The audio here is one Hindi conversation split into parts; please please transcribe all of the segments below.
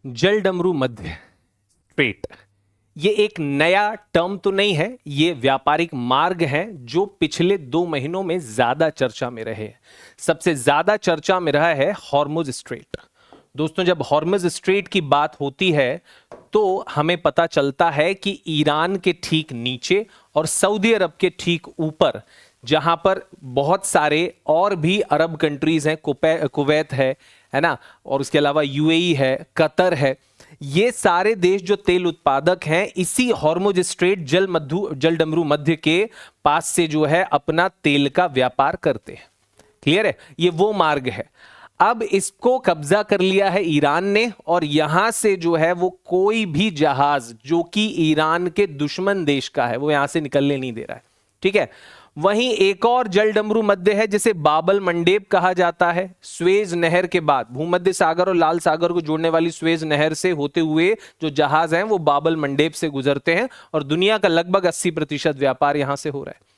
जलडमरू मध्य स्ट्रेट, ये एक नया टर्म तो नहीं है, ये व्यापारिक मार्ग है जो पिछले 2 महीनों में ज्यादा चर्चा में रहे। सबसे ज्यादा चर्चा में रहा है हॉर्मुज स्ट्रेट। दोस्तों, जब हॉर्मुज स्ट्रेट की बात होती है तो हमें पता चलता है कि ईरान के ठीक नीचे और सऊदी अरब के ठीक ऊपर, जहां पर बहुत सारे और भी अरब कंट्रीज हैं, कुवैत है ना, और उसके अलावा यूएई है, कतर है, ये सारे देश जो तेल उत्पादक हैं इसी हॉर्मुज स्ट्रेट जलडमरू मध्य के पास से जो है अपना तेल का व्यापार करते हैं। क्लियर है? ये वो मार्ग है। अब इसको कब्जा कर लिया है ईरान ने और यहां से जो है वो कोई भी जहाज जो कि ईरान के दुश्मन देश का है वो यहां से निकलने नहीं दे रहा है। ठीक है। वहीं एक और जलडमरू मध्य है जिसे बाबल मंडेब कहा जाता है। स्वेज नहर के बाद भूमध्य सागर और लाल सागर को जोड़ने वाली स्वेज नहर से होते हुए जो जहाज हैं वो बाबल मंडेब से गुजरते हैं और दुनिया का लगभग 80% व्यापार यहां से हो रहा है।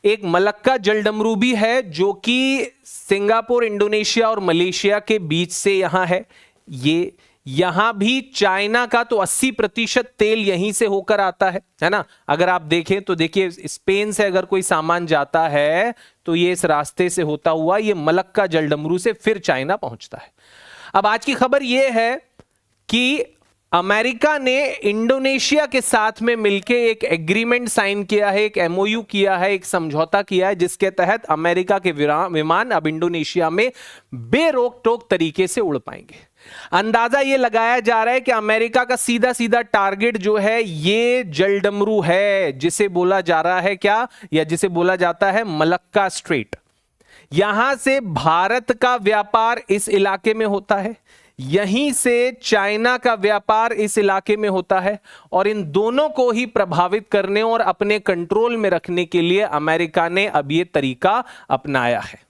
एक मलक्का जलडमरू भी है जो कि सिंगापुर, इंडोनेशिया और मलेशिया के बीच से यहां है। ये यहां भी चाइना का तो 80% तेल यहीं से होकर आता है ना। अगर आप देखें तो देखिए, स्पेन से अगर कोई सामान जाता है तो ये इस रास्ते से होता हुआ ये मलक्का जलडमरू से फिर चाइना पहुंचता है। अब आज की खबर यह है कि अमेरिका ने इंडोनेशिया के साथ में मिलकर एक एग्रीमेंट साइन किया है, एक एमओयू किया है, एक समझौता किया है जिसके तहत अमेरिका के विमान अब इंडोनेशिया में बेरोक टोक तरीके से उड़ पाएंगे। अंदाजा यह लगाया जा रहा है कि अमेरिका का सीधा सीधा टारगेट जो है ये जलडमरू है, जिसे बोला जा रहा है क्या, या जिसे बोला जाता है मलक्का स्ट्रेट। यहां से भारत का व्यापार इस इलाके में होता है, यहीं से चाइना का व्यापार इस इलाके में होता है और इन दोनों को ही प्रभावित करने और अपने कंट्रोल में रखने के लिए अमेरिका ने अब यह तरीका अपनाया है।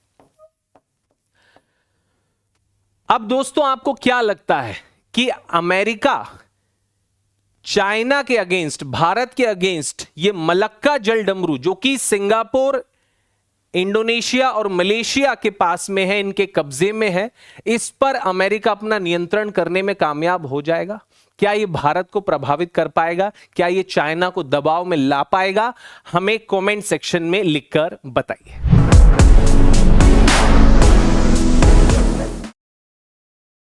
अब दोस्तों, आपको क्या लगता है कि अमेरिका चाइना के अगेंस्ट, भारत के अगेंस्ट ये मलक्का जलडमरू जो कि सिंगापुर, इंडोनेशिया और मलेशिया के पास में है, इनके कब्जे में है, इस पर अमेरिका अपना नियंत्रण करने में कामयाब हो जाएगा? क्या ये भारत को प्रभावित कर पाएगा? क्या ये चाइना को दबाव में ला पाएगा? हमें कमेंट सेक्शन में लिखकर बताइए।